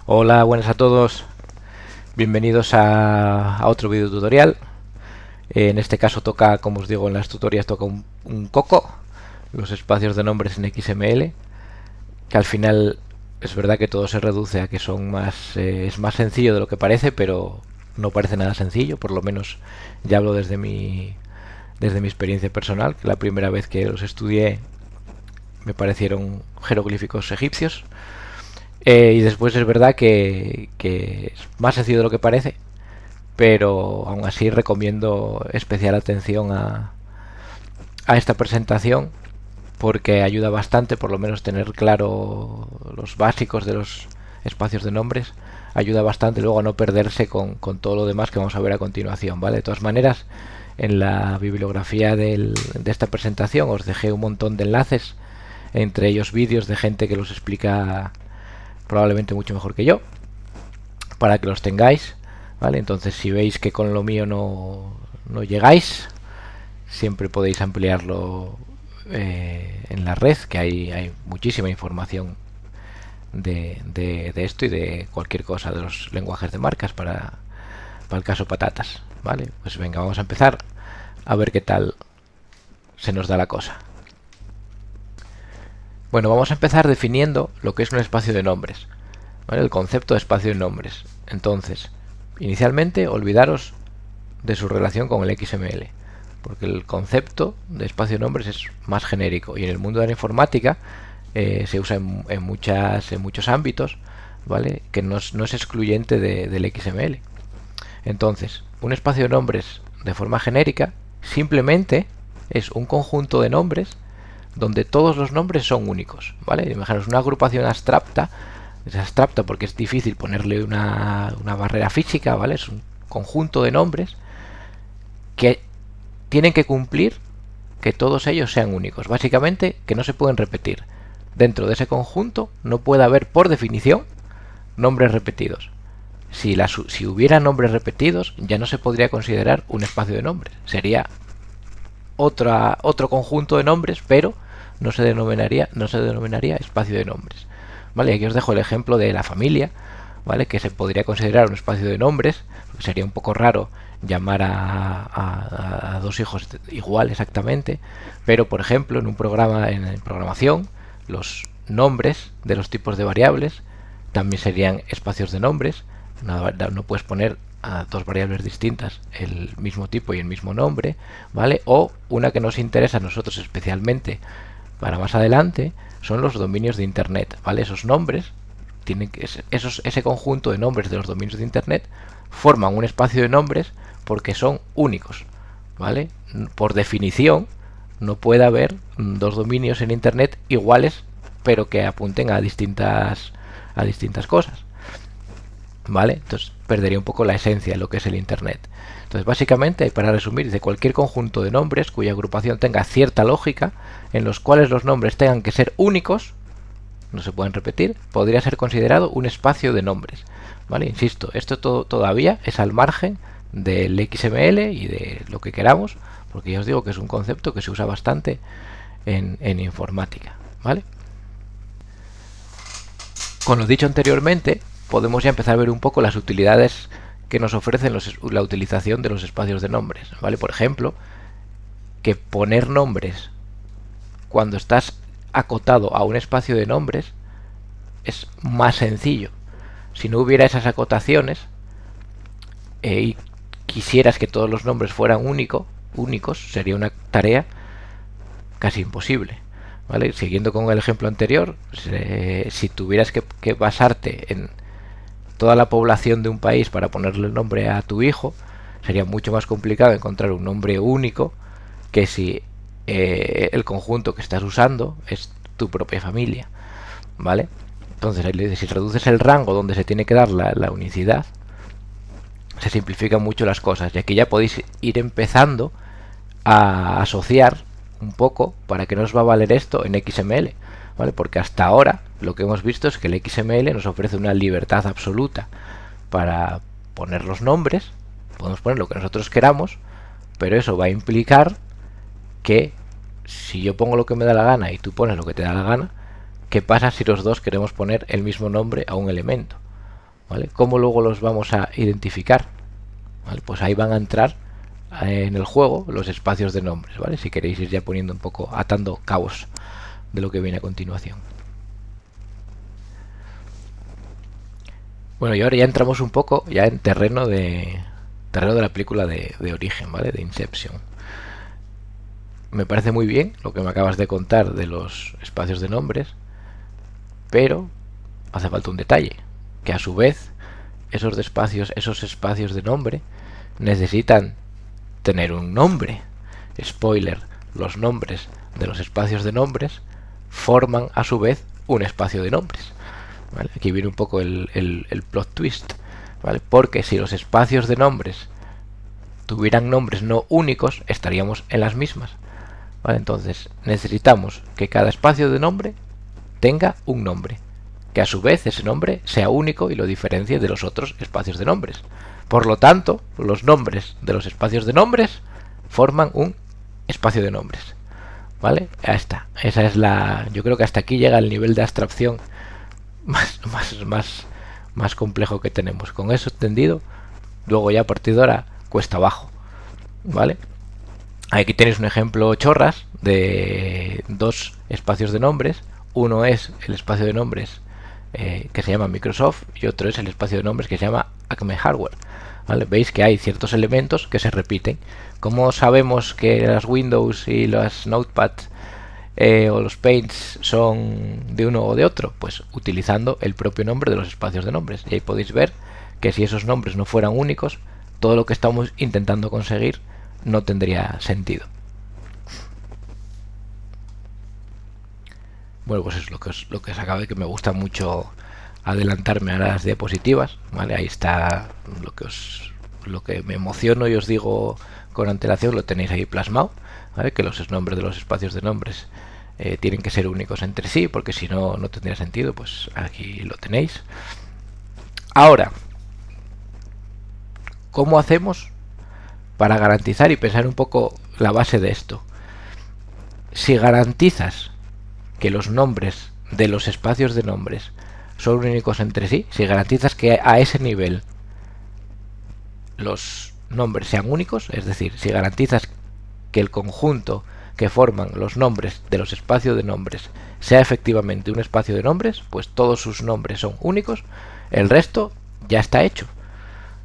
Hola, buenas a todos. Bienvenidos a otro video tutorial. En este caso toca, como os digo en las tutorias, toca un coco, los espacios de nombres en XML, que al final es verdad que todo se reduce a que son es más sencillo de lo que parece, pero no parece nada sencillo, por lo menos ya hablo desde mi experiencia personal, que la primera vez que los estudié me parecieron jeroglíficos egipcios. Y después es verdad que es más sencillo de lo que parece, pero aún así recomiendo especial atención a esta presentación porque ayuda bastante, por lo menos tener claro los básicos de los espacios de nombres, ayuda bastante luego a no perderse con todo lo demás que vamos a ver a continuación, ¿vale? De todas maneras, en la bibliografía de esta presentación os dejé un montón de enlaces, entre ellos vídeos de gente que los explica probablemente mucho mejor que yo, para que los tengáis, ¿vale? Entonces si veis que con lo mío no llegáis, siempre podéis ampliarlo en la red, que hay muchísima información de esto y de cualquier cosa de los lenguajes de marcas para el caso patatas, ¿vale? Pues venga, vamos a empezar a ver qué tal se nos da la cosa. Bueno, vamos a empezar definiendo lo que es un espacio de nombres, ¿vale? El concepto de espacio de nombres. Entonces, inicialmente olvidaros de su relación con el XML, porque el concepto de espacio de nombres es más genérico y en el mundo de la informática se usa en muchos ámbitos, ¿vale? Que no es excluyente del XML. Entonces, un espacio de nombres de forma genérica simplemente es un conjunto de nombres donde todos los nombres son únicos, ¿vale? Imaginaos una agrupación abstracta. Es abstracta porque es difícil ponerle una barrera física, ¿vale? Es un conjunto de nombres que tienen que cumplir que todos ellos sean únicos. Básicamente, que no se pueden repetir. Dentro de ese conjunto no puede haber, por definición, nombres repetidos. Si hubiera nombres repetidos, ya no se podría considerar un espacio de nombres. Sería otro conjunto de nombres, pero no se denominaría espacio de nombres. ¿Vale? Aquí os dejo el ejemplo de la familia, ¿vale? Que se podría considerar un espacio de nombres, porque sería un poco raro llamar a dos hijos igual exactamente, pero por ejemplo en un programa en programación, los nombres de los tipos de variables también serían espacios de nombres. No puedes poner a dos variables distintas el mismo tipo y el mismo nombre, ¿vale? O una que nos interesa a nosotros especialmente para más adelante son los dominios de internet, ¿vale? Esos nombres ese conjunto de nombres de los dominios de internet forman un espacio de nombres porque son únicos, ¿vale? Por definición no puede haber dos dominios en internet iguales pero que apunten a distintas cosas, ¿vale? Entonces perdería un poco la esencia de lo que es el internet. Entonces básicamente, para resumir, de cualquier conjunto de nombres cuya agrupación tenga cierta lógica, en los cuales los nombres tengan que ser únicos, no se pueden repetir, podría ser considerado un espacio de nombres, ¿vale? Insisto, esto todavía es al margen del XML y de lo que queramos, porque ya os digo que es un concepto que se usa bastante en informática, ¿vale? Con lo dicho anteriormente, podemos ya empezar a ver un poco las utilidades que nos ofrecen la utilización de los espacios de nombres, ¿vale? Por ejemplo, que poner nombres cuando estás acotado a un espacio de nombres es más sencillo. Si no hubiera esas acotaciones y quisieras que todos los nombres fueran únicos, sería una tarea casi imposible, ¿vale? Siguiendo con el ejemplo anterior, si tuvieras que basarte en toda la población de un país para ponerle el nombre a tu hijo, sería mucho más complicado encontrar un nombre único que si el conjunto que estás usando es tu propia familia, ¿vale? Entonces, si reduces el rango donde se tiene que dar la unicidad, se simplifican mucho las cosas, y aquí ya podéis ir empezando a asociar un poco para que no os va a valer esto en XML, ¿vale? Porque hasta ahora lo que hemos visto es que el XML nos ofrece una libertad absoluta para poner los nombres, podemos poner lo que nosotros queramos, pero eso va a implicar que si yo pongo lo que me da la gana y tú pones lo que te da la gana, ¿qué pasa si los dos queremos poner el mismo nombre a un elemento? ¿vale? ¿Cómo luego los vamos a identificar? ¿Vale? Pues ahí van a entrar en el juego los espacios de nombres, ¿vale? Si queréis ir ya poniendo un poco, atando cabos de lo que viene a continuación. Bueno, y ahora ya entramos un poco ya en terreno de la película de origen, ¿vale? De Inception. Me parece muy bien lo que me acabas de contar de los espacios de nombres, pero hace falta un detalle, que a su vez esos espacios de nombre necesitan tener un nombre. Spoiler, los nombres de los espacios de nombres forman a su vez un espacio de nombres. ¿Vale? Aquí viene un poco el plot twist, ¿vale? Porque si los espacios de nombres tuvieran nombres no únicos, estaríamos en las mismas, ¿vale? Entonces necesitamos que cada espacio de nombre tenga un nombre, que a su vez ese nombre sea único y lo diferencie de los otros espacios de nombres. Por lo tanto, los nombres de los espacios de nombres forman un espacio de nombres, ¿vale? Ya está. Esa es la. Yo creo que hasta aquí llega el nivel de abstracción más complejo que tenemos. Con eso entendido, luego ya a partir de ahora cuesta abajo, ¿vale? Aquí tenéis un ejemplo chorras de dos espacios de nombres. Uno es el espacio de nombres que se llama Microsoft y otro es el espacio de nombres que se llama Acme Hardware. ¿Vale? Veis que hay ciertos elementos que se repiten. ¿Cómo sabemos que las Windows y las Notepad o los Paints son de uno o de otro? Pues utilizando el propio nombre de los espacios de nombres. Y ahí podéis ver que si esos nombres no fueran únicos, todo lo que estamos intentando conseguir no tendría sentido. Bueno, pues es lo que os acabo de que me gusta mucho adelantarme a las diapositivas, ¿vale? Ahí está lo que me emociono y os digo con antelación, lo tenéis ahí plasmado, ¿vale? Que los nombres de los espacios de nombres tienen que ser únicos entre sí, porque si no, no tendría sentido. Pues aquí lo tenéis. Ahora, ¿cómo hacemos para garantizar y pensar un poco la base de esto? Si garantizas que los nombres de los espacios de nombres son únicos entre sí, si garantizas que a ese nivel los nombres sean únicos, es decir, si garantizas que el conjunto que forman los nombres de los espacios de nombres sea efectivamente un espacio de nombres, pues todos sus nombres son únicos, el resto ya está hecho,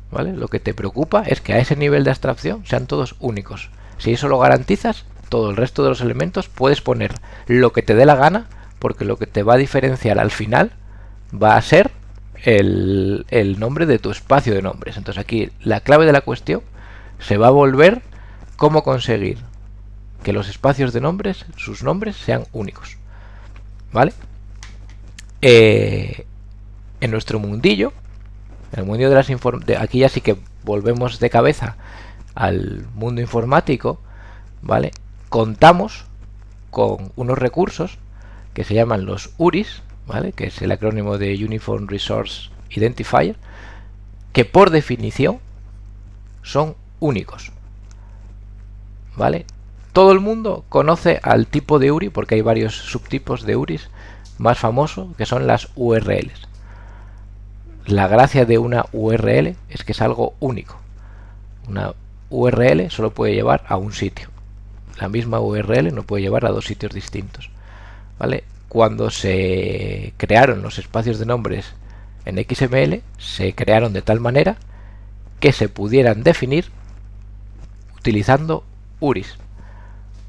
¿vale? Lo que te preocupa es que a ese nivel de abstracción sean todos únicos. Si eso lo garantizas, todo el resto de los elementos puedes poner lo que te dé la gana, porque lo que te va a diferenciar al final va a ser el nombre de tu espacio de nombres. Entonces aquí la clave de la cuestión se va a volver cómo conseguir que los espacios de nombres, sus nombres, sean únicos, ¿vale? En nuestro mundillo, en el mundillo de las aquí ya sí que volvemos de cabeza al mundo informático, ¿vale? Contamos con unos recursos que se llaman los URIs, ¿vale? Que es el acrónimo de Uniform Resource Identifier, que por definición son únicos, ¿vale? Todo el mundo conoce al tipo de URI porque hay varios subtipos de URIs. Más famoso que son las URLs. La gracia de una URL es que es algo único. Una URL solo puede llevar a un sitio. La misma URL no puede llevar a dos sitios distintos, ¿vale? Cuando se crearon los espacios de nombres en XML, se crearon de tal manera que se pudieran definir utilizando URIs,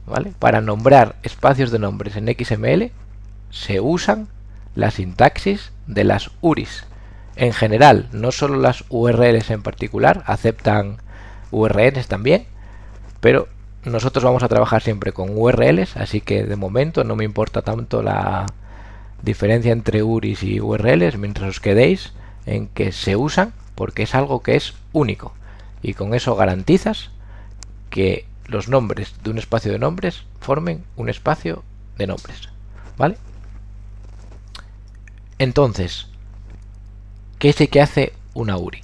¿vale? Para nombrar espacios de nombres en XML se usan la sintaxis de las URIs. En general, no solo las URLs en particular, aceptan URLs también, pero nosotros vamos a trabajar siempre con URLs, así que de momento no me importa tanto la diferencia entre URIs y URLs mientras os quedéis en que se usan porque es algo que es único y con eso garantizas que los nombres de un espacio de nombres formen un espacio de nombres, ¿vale? Entonces, ¿qué es lo que hace una URI?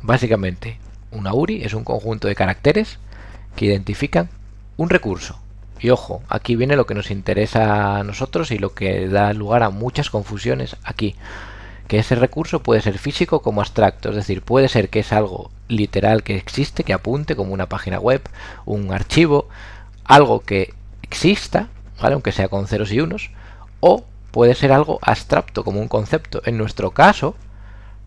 Básicamente, una URI es un conjunto de caracteres que identifican un recurso. Y ojo, aquí viene lo que nos interesa a nosotros y lo que da lugar a muchas confusiones aquí. que ese recurso puede ser físico como abstracto, es decir, puede ser que es algo literal que existe, que apunte como una página web, un archivo, algo que exista, ¿vale? Aunque sea con ceros y unos, o puede ser algo abstracto como un concepto. En nuestro caso,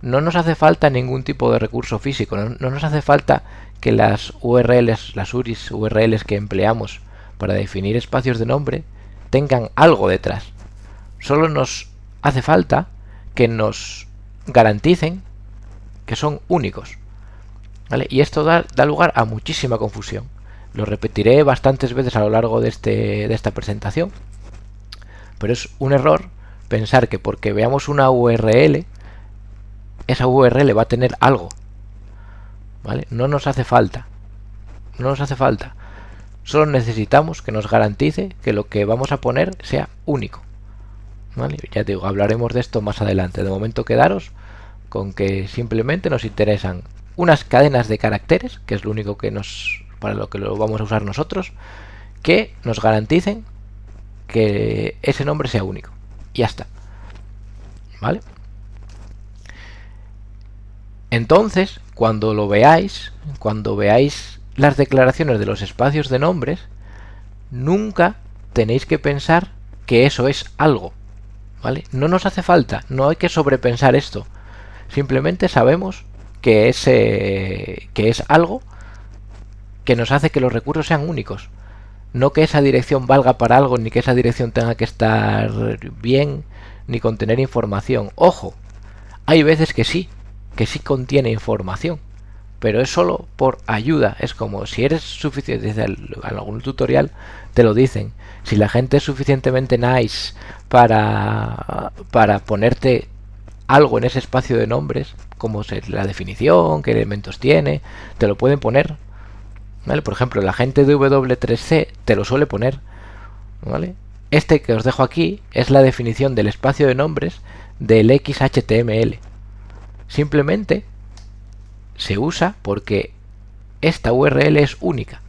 no nos hace falta ningún tipo de recurso físico, no nos hace falta que las URLs, las URIs, URLs que empleamos para definir espacios de nombre tengan algo detrás. Solo nos hace falta que nos garanticen que son únicos, ¿vale? Y esto da lugar a muchísima confusión. Lo repetiré bastantes veces a lo largo de esta presentación, pero es un error pensar que porque veamos una URL, esa URL va a tener algo, ¿vale? No nos hace falta. No nos hace falta. Solo necesitamos que nos garantice que lo que vamos a poner sea único, ¿vale? Ya te digo, hablaremos de esto más adelante. De momento quedaros con que simplemente nos interesan unas cadenas de caracteres, que es lo único que para lo que lo vamos a usar nosotros, que nos garanticen que ese nombre sea único. Y ya está, ¿vale? Entonces, cuando veáis las declaraciones de los espacios de nombres, nunca tenéis que pensar que eso es algo, ¿vale? No nos hace falta, no hay que sobrepensar esto. Simplemente sabemos que es algo que nos hace que los recursos sean únicos. No que esa dirección valga para algo, ni que esa dirección tenga que estar bien, ni contener información. Ojo, hay veces que sí contiene información, pero es solo por ayuda. Es como si eres suficiente, en algún tutorial te lo dicen, si la gente es suficientemente nice para ponerte algo en ese espacio de nombres, como la definición, qué elementos tiene, te lo pueden poner, ¿vale? Por ejemplo, la gente de W3C te lo suele poner, ¿vale? Este que os dejo aquí es la definición del espacio de nombres del XHTML. Simplemente se usa porque esta URL es única,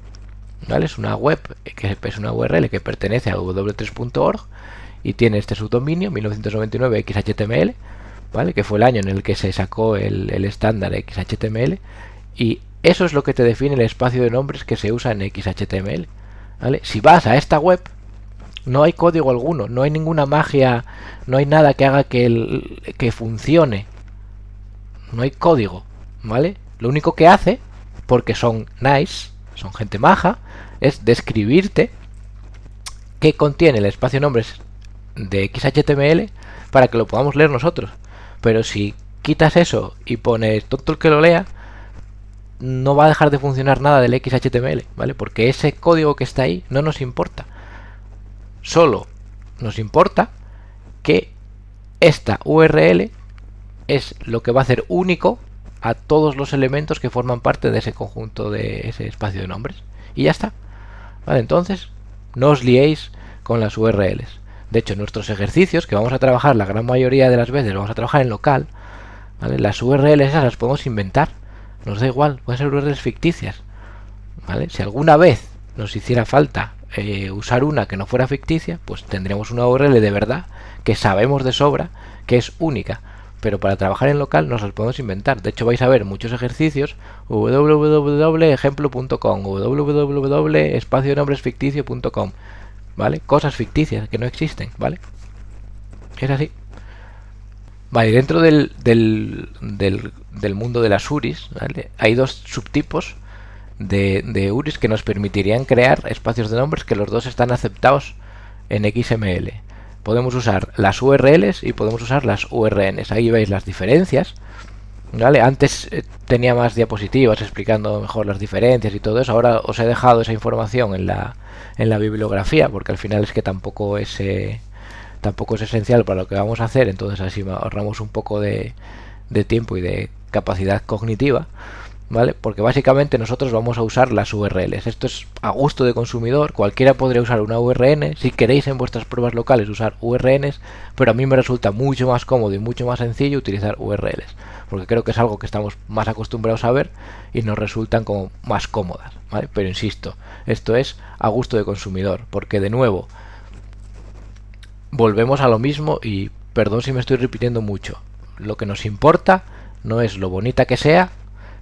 ¿vale? Es una web que es una URL que pertenece a w3.org y tiene este subdominio 1999 XHTML, ¿vale? Que fue el año en el que se sacó el estándar XHTML, y eso es lo que te define el espacio de nombres que se usa en XHTML, ¿vale? Si vas a esta web, no hay código alguno, no hay ninguna magia, no hay nada que haga que funcione, no hay código, ¿vale? Lo único que hace, porque son nice, son gente maja, es describirte qué contiene el espacio de nombres de XHTML para que lo podamos leer nosotros. Pero si quitas eso y pones tonto el que lo lea, no va a dejar de funcionar nada del XHTML, ¿vale? Porque ese código que está ahí no nos importa. Solo nos importa que esta URL es lo que va a hacer único a todos los elementos que forman parte de ese conjunto, de ese espacio de nombres. Y ya está, ¿vale? Entonces, no os liéis con las URLs. De hecho, en nuestros ejercicios, que vamos a trabajar la gran mayoría de las veces, vamos a trabajar en local, ¿vale? Las URLs esas las podemos inventar. Nos da igual, pueden ser URLs ficticias, ¿vale? Si alguna vez nos hiciera falta usar una que no fuera ficticia, pues tendríamos una URL de verdad que sabemos de sobra que es única. Pero para trabajar en local nos las podemos inventar. De hecho, vais a ver muchos ejercicios www.ejemplo.com, www.espaciodenombresficticio.com, ¿vale? Cosas ficticias que no existen, ¿vale? Es así. Vale, dentro del mundo de las URIs, ¿vale? Hay dos subtipos de URIs que nos permitirían crear espacios de nombres que los dos están aceptados en XML. Podemos usar las URLs y podemos usar las URNs. Ahí veis las diferencias, ¿vale? Antes tenía más diapositivas explicando mejor las diferencias y todo eso. Ahora os he dejado esa información en la bibliografía, porque al final es que tampoco es esencial para lo que vamos a hacer. Entonces así ahorramos un poco de tiempo y de capacidad cognitiva, ¿vale? Porque básicamente nosotros vamos a usar las URLs. Esto es a gusto de consumidor. Cualquiera podría usar una URN. Si queréis en vuestras pruebas locales usar URNs, pero a mí me resulta mucho más cómodo y mucho más sencillo utilizar URLs, porque creo que es algo que estamos más acostumbrados a ver y nos resultan como más cómodas, ¿vale? Pero insisto, esto es a gusto de consumidor, porque de nuevo volvemos a lo mismo y perdón si me estoy repitiendo mucho. lo que nos importa no es lo bonita que sea,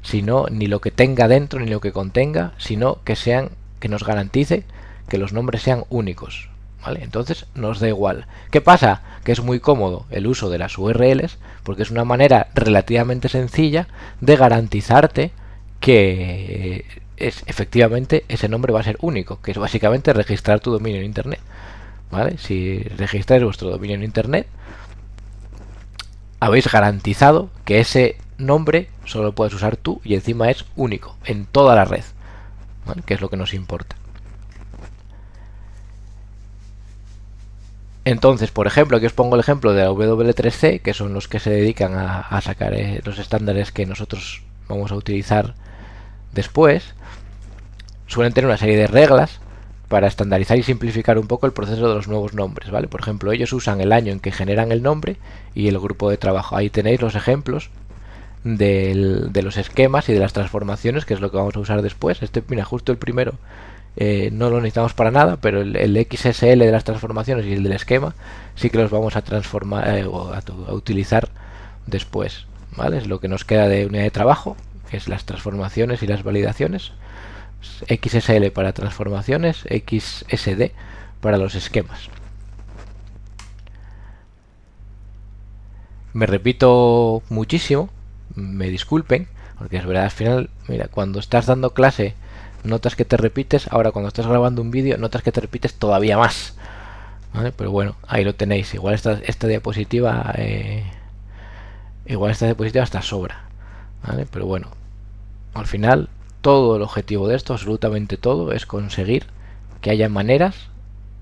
sino ni lo que tenga dentro ni lo que contenga, sino que nos garantice que los nombres sean únicos, ¿vale? Entonces nos da igual. ¿Qué pasa? Que es muy cómodo el uso de las URLs porque es una manera relativamente sencilla de garantizarte que efectivamente ese nombre va a ser único, que es básicamente registrar tu dominio en internet, ¿vale? Si registráis vuestro dominio en internet, habéis garantizado que ese nombre solo lo puedes usar tú y encima es único en toda la red, ¿vale? Que es lo que nos importa. Entonces, por ejemplo, aquí os pongo el ejemplo de la W3C, que son los que se dedican a sacar los estándares que nosotros vamos a utilizar después. Suelen tener una serie de reglas para estandarizar y simplificar un poco el proceso de los nuevos nombres, ¿vale? Por ejemplo, ellos usan el año en que generan el nombre y el grupo de trabajo. Ahí tenéis los ejemplos de los esquemas y de las transformaciones, que es lo que vamos a usar después. Mira, justo el primero no lo necesitamos para nada, pero el XSL de las transformaciones y el del esquema sí que los vamos a transformar a utilizar después, ¿vale? Es lo que nos queda de unidad de trabajo, que es las transformaciones y las validaciones. XSL para transformaciones, XSD para los esquemas. Me repito muchísimo, me disculpen, porque es verdad, al final, mira, cuando estás dando clase notas que te repites, ahora cuando estás grabando un vídeo notas que te repites todavía más, ¿vale? Pero bueno, ahí lo tenéis. Igual esta diapositiva hasta sobra, ¿vale? Pero bueno, al final todo el objetivo de esto, absolutamente todo, es conseguir que haya maneras,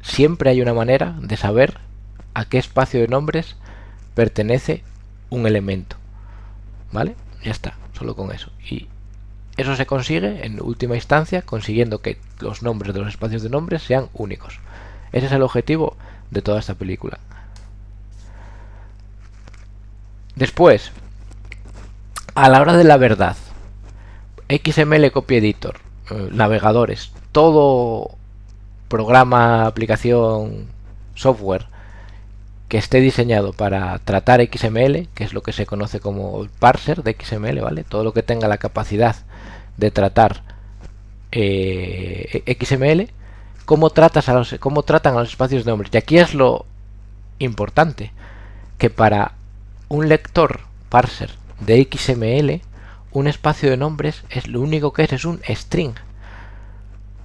siempre hay una manera de saber a qué espacio de nombres pertenece un elemento, ¿vale? Ya está, solo con eso. Y eso se consigue en última instancia consiguiendo que los nombres de los espacios de nombres sean únicos. Ese es el objetivo de toda esta película. Después, a la hora de la verdad, XML Copy Editor, navegadores, todo programa, aplicación, software que esté diseñado para tratar XML, que es lo que se conoce como el parser de XML, ¿vale? Todo lo que tenga la capacidad de tratar XML, ¿cómo tratan a los espacios de nombres? Y aquí es lo importante, que para un lector parser de XML, un espacio de nombres es lo único que es un string.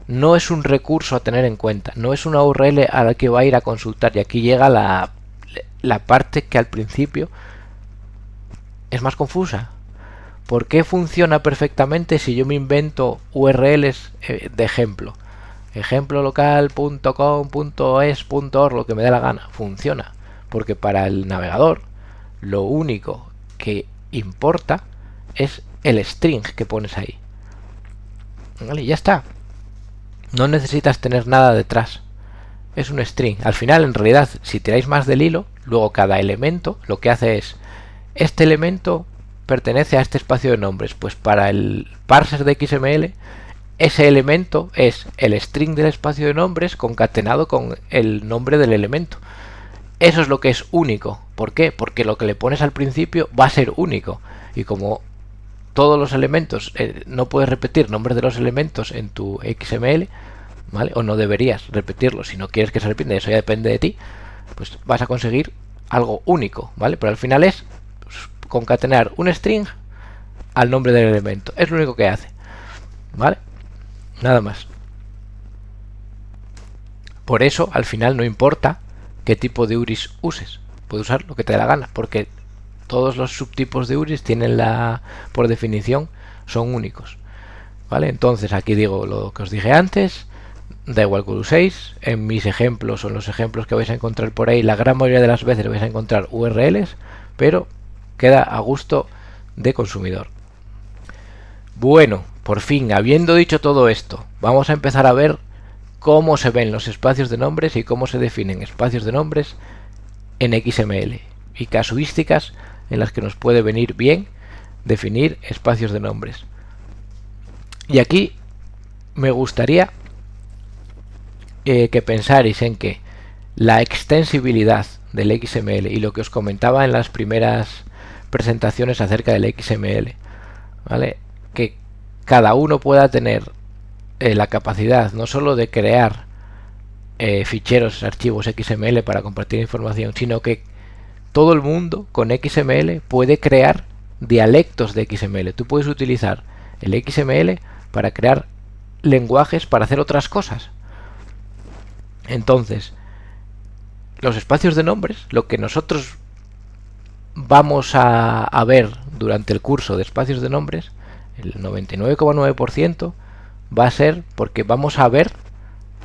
No es un recurso a tener en cuenta, no es una URL a la que va a ir a consultar. Y aquí llega la parte que al principio es más confusa. ¿Por qué funciona perfectamente si yo me invento URLs de ejemplo? Ejemplo local.com.es.org, lo que me dé la gana. Funciona, porque para el navegador lo único que importa es el string que pones ahí, ¿vale? Y ya está. No necesitas tener nada detrás. Es un string. Al final, en realidad, si tiráis más del hilo, luego cada elemento lo que hace es: este elemento pertenece a este espacio de nombres. Pues para el parser de XML, ese elemento es el string del espacio de nombres concatenado con el nombre del elemento. Eso es lo que es único. ¿Por qué? Porque lo que le pones al principio va a ser único. Y como todos los elementos, no puedes repetir nombres de los elementos en tu XML, ¿vale? O no deberías repetirlo. Si no quieres que se repita, eso ya depende de ti, pues vas a conseguir algo único, ¿vale? Pero al final es concatenar un string al nombre del elemento. Es lo único que hace, ¿vale? Nada más. Por eso, al final no importa qué tipo de URIs uses. Puedes usar lo que te dé la gana, porque todos los subtipos de URIs tienen por definición, son únicos, ¿vale? Entonces aquí digo lo que os dije antes, da igual que lo uséis. En mis ejemplos o en los ejemplos que vais a encontrar por ahí, la gran mayoría de las veces vais a encontrar URLs, pero queda a gusto de consumidor. Bueno, por fin, habiendo dicho todo esto, vamos a empezar a ver cómo se ven los espacios de nombres y cómo se definen espacios de nombres en XML y casuísticas en las que nos puede venir bien definir espacios de nombres. Y aquí me gustaría que pensarais en que la extensibilidad del XML y lo que os comentaba en las primeras presentaciones acerca del XML, ¿vale? Que cada uno pueda tener la capacidad no solo de crear ficheros, archivos XML para compartir información, sino que todo el mundo con XML puede crear dialectos de XML. Tú puedes utilizar el XML para crear lenguajes para hacer otras cosas. Entonces, los espacios de nombres, lo que nosotros vamos a ver durante el curso de espacios de nombres, el 99,9% va a ser porque vamos a ver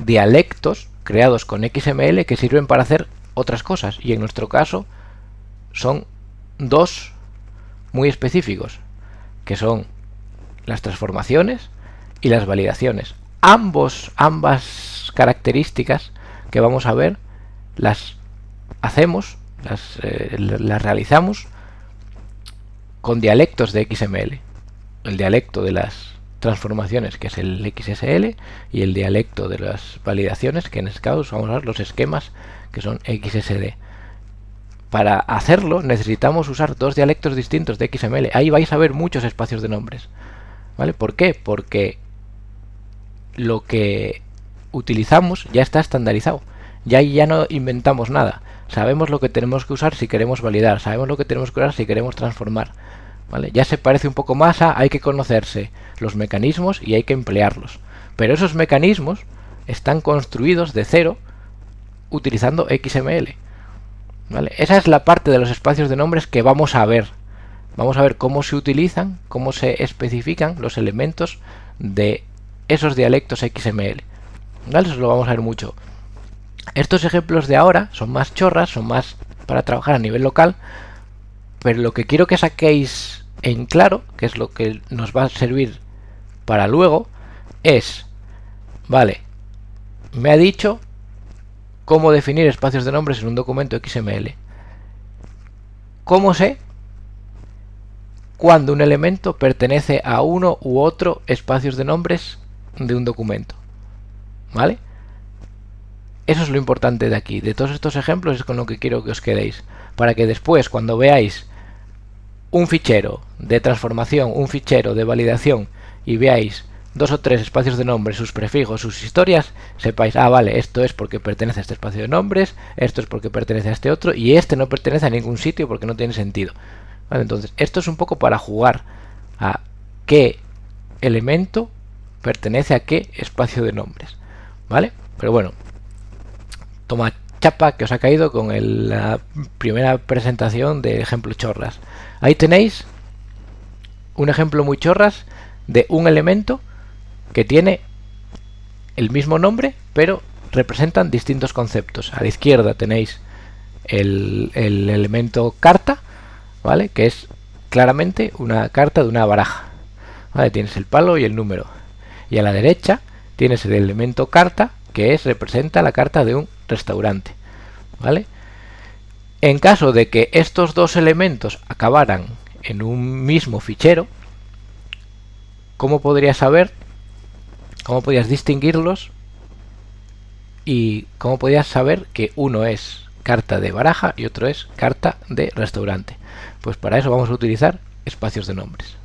dialectos creados con XML que sirven para hacer otras cosas, y en nuestro caso son dos muy específicos, que son las transformaciones y las validaciones. Ambas características que vamos a ver las hacemos, las realizamos con dialectos de XML. El dialecto de las transformaciones, que es el XSL, y el dialecto de las validaciones, que en este caso vamos a ver los esquemas, que son XSD. Para hacerlo necesitamos usar dos dialectos distintos de XML. Ahí vais a ver muchos espacios de nombres, ¿vale? ¿Por qué? Porque lo que utilizamos ya está estandarizado. Ya no inventamos nada. Sabemos lo que tenemos que usar si queremos validar. Sabemos lo que tenemos que usar si queremos transformar, ¿vale? Ya se parece un poco más a hay que conocerse los mecanismos y hay que emplearlos. Pero esos mecanismos están construidos de cero utilizando XML, ¿vale? Esa es la parte de los espacios de nombres que vamos a ver. Vamos a ver cómo se utilizan, cómo se especifican los elementos de esos dialectos XML, ¿vale? Eso lo vamos a ver mucho. Estos ejemplos de ahora son más chorras, son más para trabajar a nivel local, pero lo que quiero que saquéis en claro, que es lo que nos va a servir para luego, es, vale, me ha dicho cómo definir espacios de nombres en un documento XML. ¿Cómo sé cuando un elemento pertenece a uno u otro espacios de nombres de un documento? ¿Vale? Eso es lo importante de aquí. De todos estos ejemplos es con lo que quiero que os quedéis, para que después, cuando veáis un fichero de transformación, un fichero de validación, y veáis dos o tres espacios de nombres, sus prefijos, sus historias, sepáis, ah, vale, esto es porque pertenece a este espacio de nombres, esto es porque pertenece a este otro, y este no pertenece a ningún sitio porque no tiene sentido. Vale, entonces, esto es un poco para jugar a qué elemento pertenece a qué espacio de nombres, ¿vale? Pero bueno, toma chapa que os ha caído con la primera presentación de ejemplo chorras. Ahí tenéis un ejemplo muy chorras de un elemento que tiene el mismo nombre, pero representan distintos conceptos. A la izquierda tenéis el elemento carta, ¿vale? Que es claramente una carta de una baraja, ¿vale? Tienes el palo y el número. Y a la derecha tienes el elemento carta, que representa la carta de un restaurante, ¿vale? En caso de que estos dos elementos acabaran en un mismo fichero, ¿cómo podrías saber? ¿Cómo podías distinguirlos? ¿Y cómo podías saber que uno es carta de baraja y otro es carta de restaurante? Pues para eso vamos a utilizar espacios de nombres.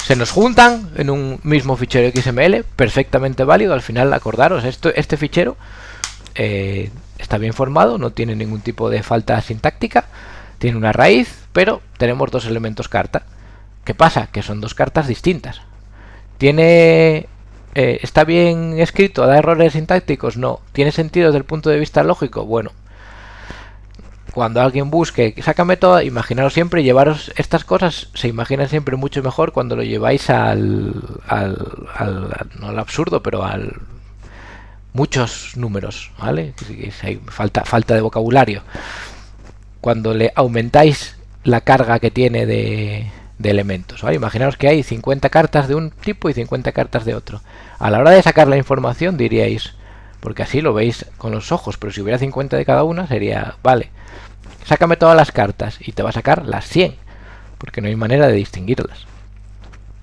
Se nos juntan en un mismo fichero XML, perfectamente válido. Al final, acordaros, este fichero está bien formado, no tiene ningún tipo de falta sintáctica, tiene una raíz, pero tenemos dos elementos carta. ¿Qué pasa? Que son dos cartas distintas. ¿Está bien escrito? ¿Da errores sintácticos? No. ¿Tiene sentido desde el punto de vista lógico? Bueno. Cuando alguien busque, sácame todo, imaginaros siempre, llevaros estas cosas, se imaginan siempre mucho mejor cuando lo lleváis no al absurdo, pero al muchos números, ¿vale? Hay falta de vocabulario. Cuando le aumentáis la carga que tiene de elementos, ¿vale? Imaginaos que hay 50 cartas de un tipo y 50 cartas de otro. A la hora de sacar la información diríais, porque así lo veis con los ojos, pero si hubiera 50 de cada una sería, vale, sácame todas las cartas y te va a sacar las 100, porque no hay manera de distinguirlas.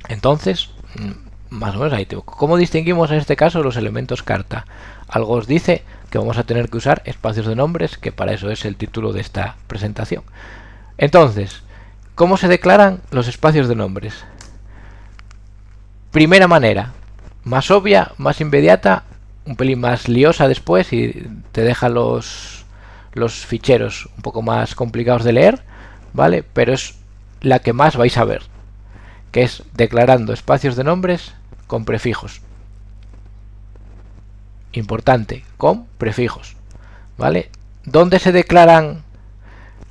Entonces, más o menos ahí. ¿Cómo distinguimos en este caso los elementos carta? Algo os dice que vamos a tener que usar espacios de nombres, que para eso es el título de esta presentación. Entonces, ¿cómo se declaran los espacios de nombres? Primera manera, más obvia, más inmediata, un pelín más liosa después y te deja los ficheros un poco más complicados de leer, ¿vale? Pero es la que más vais a ver, que es declarando espacios de nombres con prefijos. Importante, con prefijos, ¿vale? ¿Dónde se declaran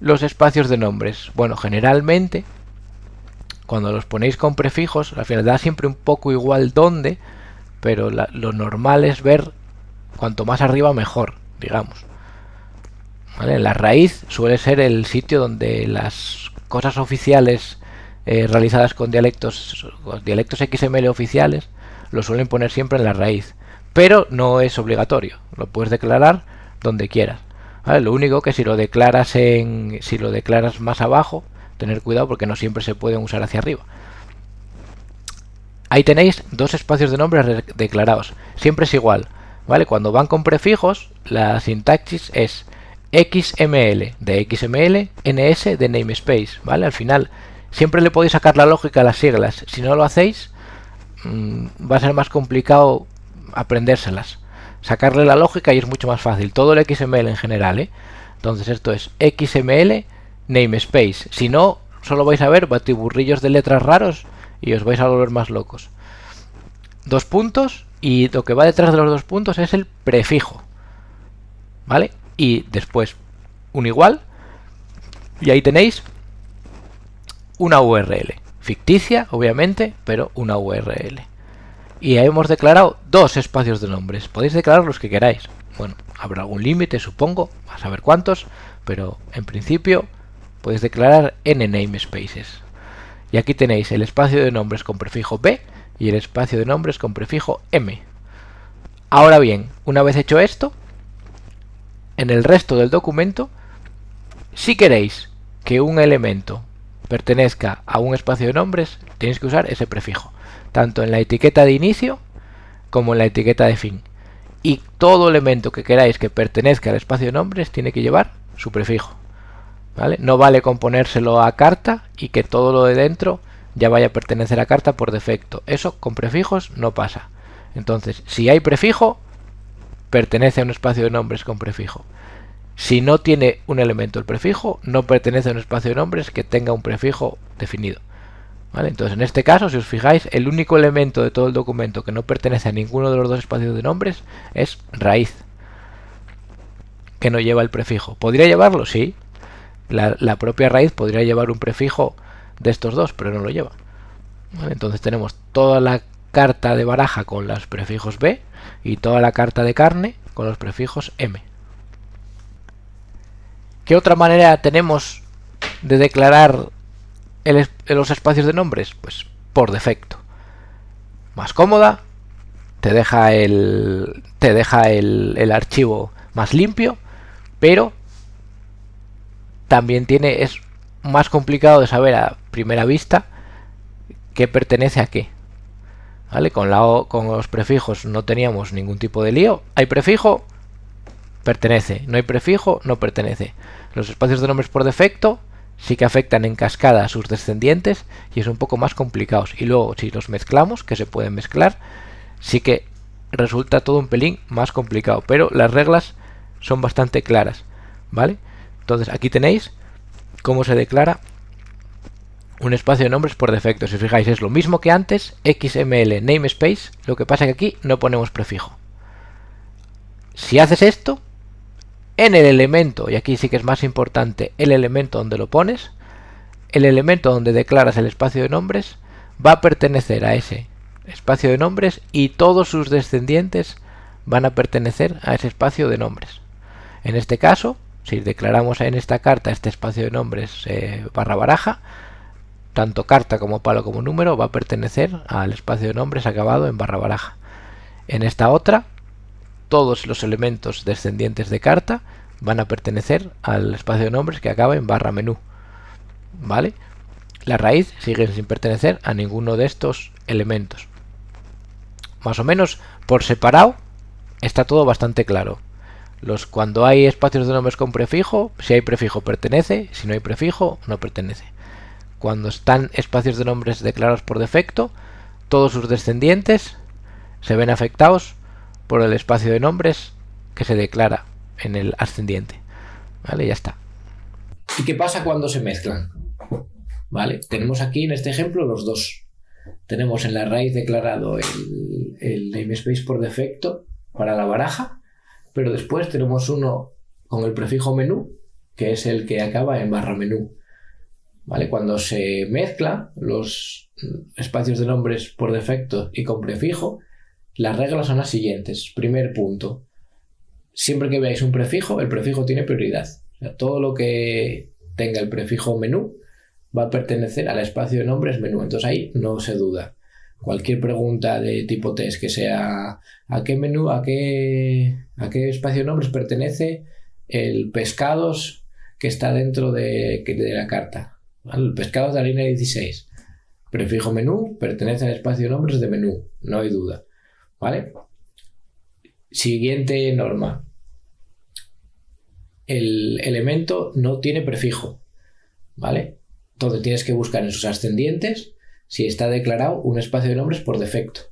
los espacios de nombres? Bueno, generalmente cuando los ponéis con prefijos, al final da siempre un poco igual dónde, pero lo normal es ver cuanto más arriba mejor, digamos. ¿Vale? La raíz suele ser el sitio donde las cosas oficiales realizadas con dialectos XML oficiales lo suelen poner siempre en la raíz, pero no es obligatorio, lo puedes declarar donde quieras. ¿Vale? Lo único que si lo declaras más abajo, tener cuidado porque no siempre se pueden usar hacia arriba. Ahí tenéis dos espacios de nombres declarados, siempre es igual, ¿vale? Cuando van con prefijos, la sintaxis es XML de XML, NS de namespace, ¿vale? Al final siempre le podéis sacar la lógica a las siglas. Si no lo hacéis, va a ser más complicado aprendérselas. Sacarle la lógica y es mucho más fácil. Todo el XML en general, ¿eh? Entonces esto es XML namespace. Si no, solo vais a ver batiburrillos de letras raros y os vais a volver más locos. Dos puntos y lo que va detrás de los dos puntos es el prefijo, ¿vale? Y después un igual y ahí tenéis una URL ficticia, obviamente, pero una URL. Y ahí hemos declarado dos espacios de nombres. Podéis declarar los que queráis. Bueno, habrá algún límite, supongo, a saber cuántos, pero en principio podéis declarar n namespaces. Y aquí tenéis el espacio de nombres con prefijo b y el espacio de nombres con prefijo m. Ahora bien, una vez hecho esto, en el resto del documento, si queréis que un elemento pertenezca a un espacio de nombres, tenéis que usar ese prefijo, tanto en la etiqueta de inicio como en la etiqueta de fin. Y todo elemento que queráis que pertenezca al espacio de nombres tiene que llevar su prefijo, ¿vale? No vale con ponérselo a carta y que todo lo de dentro ya vaya a pertenecer a carta por defecto. Eso con prefijos no pasa. Entonces, si hay prefijo, pertenece a un espacio de nombres con prefijo. Si no tiene un elemento el prefijo, no pertenece a un espacio de nombres que tenga un prefijo definido, ¿vale? Entonces, en este caso, si os fijáis, el único elemento de todo el documento que no pertenece a ninguno de los dos espacios de nombres es raíz, que no lleva el prefijo. ¿Podría llevarlo? Sí. La propia raíz podría llevar un prefijo de estos dos, pero no lo lleva, ¿vale? Entonces tenemos toda la carta de baraja con los prefijos b y toda la carta de carne con los prefijos m. ¿Qué otra manera tenemos de declarar los espacios de nombres? Pues por defecto. Más cómoda, te deja el archivo más limpio, pero también es más complicado de saber a primera vista qué pertenece a qué, ¿vale? Con los prefijos no teníamos ningún tipo de lío. Hay prefijo, pertenece. No hay prefijo, no pertenece. Los espacios de nombres por defecto sí que afectan en cascada a sus descendientes y es un poco más complicados. Y luego si los mezclamos, que se pueden mezclar, sí que resulta todo un pelín más complicado. Pero las reglas son bastante claras, ¿vale? Entonces aquí tenéis cómo se declara un espacio de nombres por defecto. Si os fijáis, es lo mismo que antes, XML namespace, lo que pasa que aquí no ponemos prefijo. Si haces esto, en el elemento, y aquí sí que es más importante el elemento donde lo pones, el elemento donde declaras el espacio de nombres va a pertenecer a ese espacio de nombres y todos sus descendientes van a pertenecer a ese espacio de nombres. En este caso, si declaramos en esta carta este espacio de nombres barra baraja, tanto carta como palo como número va a pertenecer al espacio de nombres acabado en barra baraja. En esta otra, todos los elementos descendientes de carta van a pertenecer al espacio de nombres que acaba en barra menú, ¿vale? La raíz sigue sin pertenecer a ninguno de estos elementos. más o menos por separado está todo bastante claro. Cuando hay espacios de nombres con prefijo, si hay prefijo pertenece, si no hay prefijo no pertenece. Cuando están espacios de nombres declarados por defecto, todos sus descendientes se ven afectados por el espacio de nombres que se declara en el ascendiente. ¿Vale? Ya está. ¿Y qué pasa cuando se mezclan? ¿Vale? Tenemos aquí en este ejemplo los dos. Tenemos en la raíz declarado el namespace por defecto para la baraja, pero después tenemos uno con el prefijo menú, que es el que acaba en /menú. ¿Vale? Cuando se mezclan los espacios de nombres por defecto y con prefijo, las reglas son las siguientes. Primer punto. Siempre que veáis un prefijo, el prefijo tiene prioridad. O sea, todo lo que tenga el prefijo menú va a pertenecer al espacio de nombres menú. Entonces ahí no se duda. Cualquier pregunta de tipo test que sea ¿a qué menú, a qué espacio de nombres pertenece el pescados que está dentro de la carta? ¿Vale? El pescados de la línea 16. Prefijo menú pertenece al espacio de nombres de menú. No hay duda. ¿Vale? Siguiente norma. El elemento no tiene prefijo. ¿Vale? Entonces tienes que buscar en sus ascendientes si está declarado un espacio de nombres por defecto.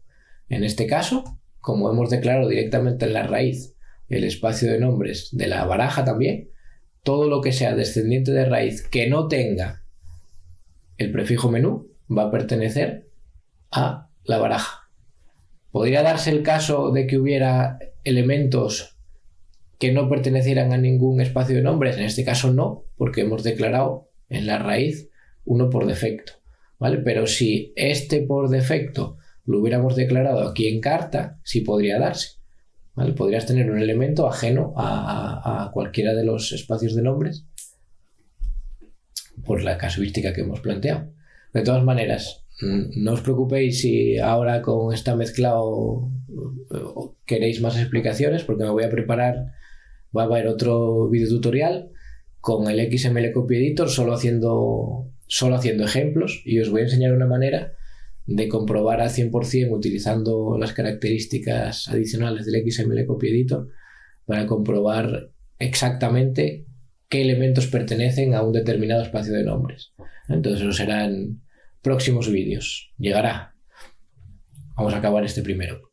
En este caso, como hemos declarado directamente en la raíz el espacio de nombres de la baraja también, todo lo que sea descendiente de raíz que no tenga el prefijo menú va a pertenecer a la baraja. ¿Podría darse el caso de que hubiera elementos que no pertenecieran a ningún espacio de nombres? En este caso no, porque hemos declarado en la raíz uno por defecto, ¿vale? Pero si este por defecto lo hubiéramos declarado aquí en carta, sí podría darse, ¿vale? Podrías tener un elemento ajeno a cualquiera de los espacios de nombres por la casuística que hemos planteado. De todas maneras, no os preocupéis si ahora con esta mezclado queréis más explicaciones, porque me voy a preparar, va a haber otro video tutorial con el XML Copy Editor solo haciendo ejemplos, y os voy a enseñar una manera de comprobar al 100% utilizando las características adicionales del XML Copy Editor para comprobar exactamente qué elementos pertenecen a un determinado espacio de nombres. Entonces eso será en próximos vídeos. Llegará. Vamos a acabar este primero.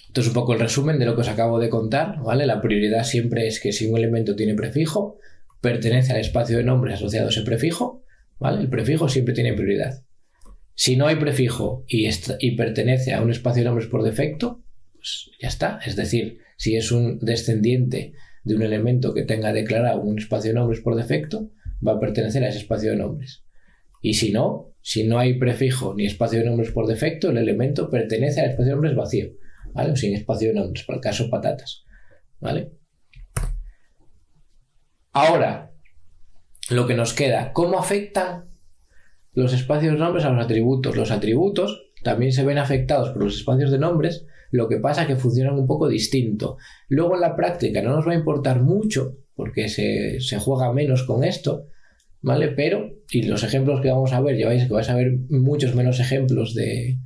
Esto es un poco el resumen de lo que os acabo de contar, ¿vale? La prioridad siempre es que si un elemento tiene prefijo, pertenece al espacio de nombres asociado a ese prefijo, ¿vale? El prefijo siempre tiene prioridad. Si no hay prefijo y pertenece a un espacio de nombres por defecto, pues ya está. Es decir, si es un descendiente de un elemento que tenga declarado un espacio de nombres por defecto, va a pertenecer a ese espacio de nombres. Y si no hay prefijo ni espacio de nombres por defecto, el elemento pertenece al espacio de nombres vacío, ¿vale? O sin espacio de nombres, para el caso patatas, ¿vale? Ahora, lo que nos queda, ¿cómo afectan los espacios de nombres a los atributos? Los atributos también se ven afectados por los espacios de nombres, lo que pasa es que funcionan un poco distinto. Luego en la práctica no nos va a importar mucho, porque se juega menos con esto, ¿vale? Pero, y los ejemplos que vamos a ver, ya veis que vais a ver muchos menos ejemplos de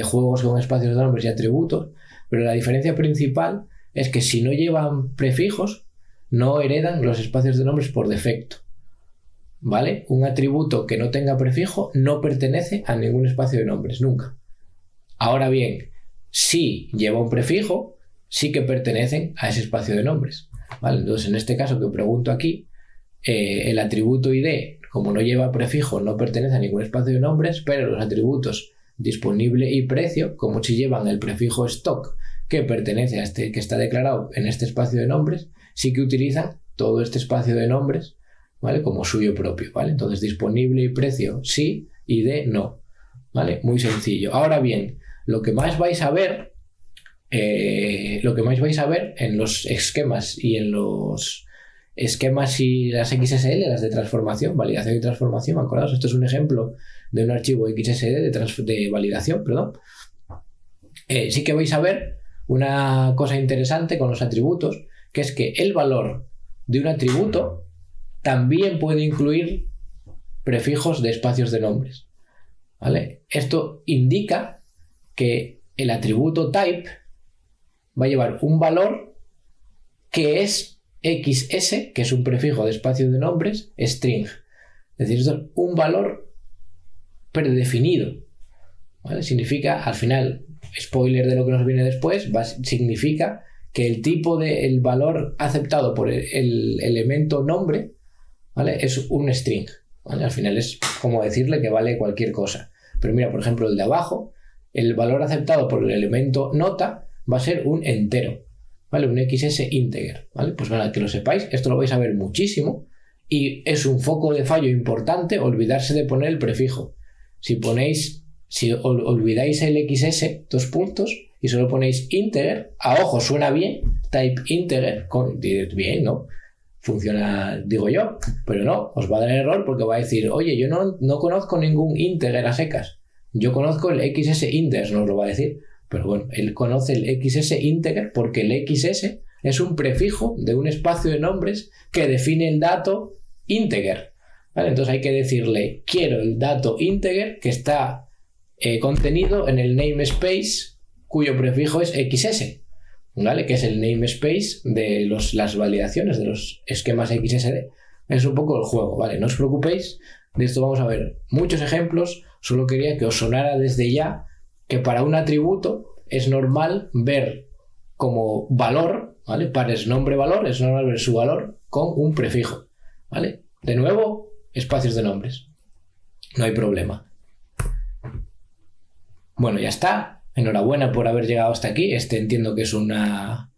juegos con espacios de nombres y atributos, pero la diferencia principal es que si no llevan prefijos, no heredan los espacios de nombres por defecto, ¿vale? Un atributo que no tenga prefijo no pertenece a ningún espacio de nombres, nunca. Ahora bien, si lleva un prefijo, sí que pertenecen a ese espacio de nombres, ¿vale? Entonces, en este caso que pregunto aquí, el atributo ID, como no lleva prefijo, no pertenece a ningún espacio de nombres, pero los atributos disponible y precio, como si llevan el prefijo stock, que pertenece a este, que está declarado en este espacio de nombres, sí que utilizan todo este espacio de nombres, ¿vale? Como suyo propio, ¿vale? Entonces, disponible y precio sí, ID no, ¿vale? Muy sencillo. Ahora bien, lo que más vais a ver en los esquemas y en los esquemas y las XSL, las de transformación, validación y transformación, acordaos, esto es un ejemplo de un archivo XSL de validación, perdón. Sí que vais a ver una cosa interesante con los atributos, que es que el valor de un atributo también puede incluir prefijos de espacios de nombres, ¿vale? Esto indica que el atributo type va a llevar un valor que es XS, que es un prefijo de espacio de nombres, string. Es decir, esto es un valor predefinido, ¿vale? Significa, al final, spoiler de lo que nos viene después, significa que el tipo el valor aceptado por el elemento nombre, ¿vale? Es un string, ¿vale? Al final es como decirle que vale cualquier cosa. Pero mira, por ejemplo, el de abajo, el valor aceptado por el elemento nota va a ser un entero, ¿vale? Un XS integer, ¿vale? Pues para que lo sepáis, esto lo vais a ver muchísimo y es un foco de fallo importante olvidarse de poner el prefijo. Si olvidáis el XS, dos puntos, y solo ponéis integer, a ojo suena bien, type integer, bien, ¿no? Funciona, digo yo, pero no, os va a dar error porque va a decir, oye, yo no conozco ningún integer a secas, yo conozco el XS integer, no os lo va a decir, pero bueno, él conoce el XS integer porque el XS es un prefijo de un espacio de nombres que define el dato integer, ¿vale? Entonces hay que decirle, quiero el dato integer que está contenido en el namespace cuyo prefijo es XS, ¿vale? Que es el namespace de las validaciones de los esquemas XSD. Es un poco el juego, ¿vale? No os preocupéis, de esto vamos a ver muchos ejemplos. Solo quería que os sonara desde ya que para un atributo es normal ver como valor, ¿vale? Pares nombre-valor, es normal ver su valor con un prefijo, ¿vale? De nuevo, espacios de nombres. No hay problema. Bueno, ya está. Enhorabuena por haber llegado hasta aquí. Entiendo que es una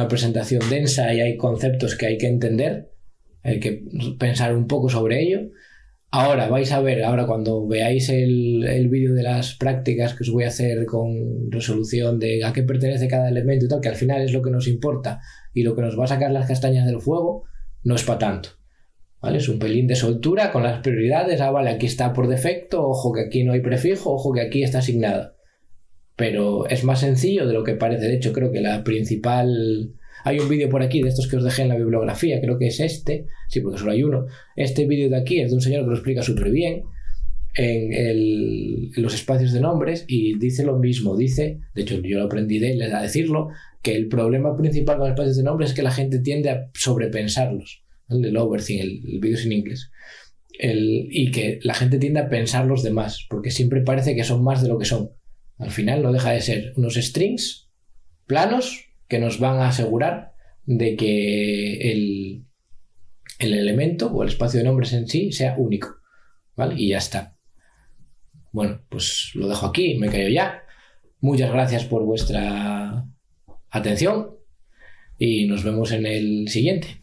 presentación densa y hay conceptos que hay que entender. Hay que pensar un poco sobre ello. Ahora vais a ver, cuando veáis el vídeo de las prácticas que os voy a hacer con resolución de a qué pertenece cada elemento y tal, que al final es lo que nos importa y lo que nos va a sacar las castañas del fuego, no es para tanto, ¿vale? Es un pelín de soltura con las prioridades. Vale, aquí está por defecto, ojo que aquí no hay prefijo, ojo que aquí está asignado. Pero es más sencillo de lo que parece. De hecho, creo que la principal... Hay un vídeo por aquí de estos que os dejé en la bibliografía, creo que es sí, porque solo hay uno. Este vídeo de aquí es de un señor que lo explica súper bien en los espacios de nombres y dice lo mismo. Dice, de hecho yo lo aprendí de él a decirlo, que el problema principal con los espacios de nombres es que la gente tiende a sobrepensarlos. El overthink, el vídeo es en inglés. Y que la gente tiende a pensarlos de más, porque siempre parece que son más de lo que son. Al final no deja de ser unos strings planos que nos van a asegurar de que el elemento o el espacio de nombres en sí sea único, ¿vale? Y ya está. Bueno, pues lo dejo aquí, me callo ya. Muchas gracias por vuestra atención y nos vemos en el siguiente.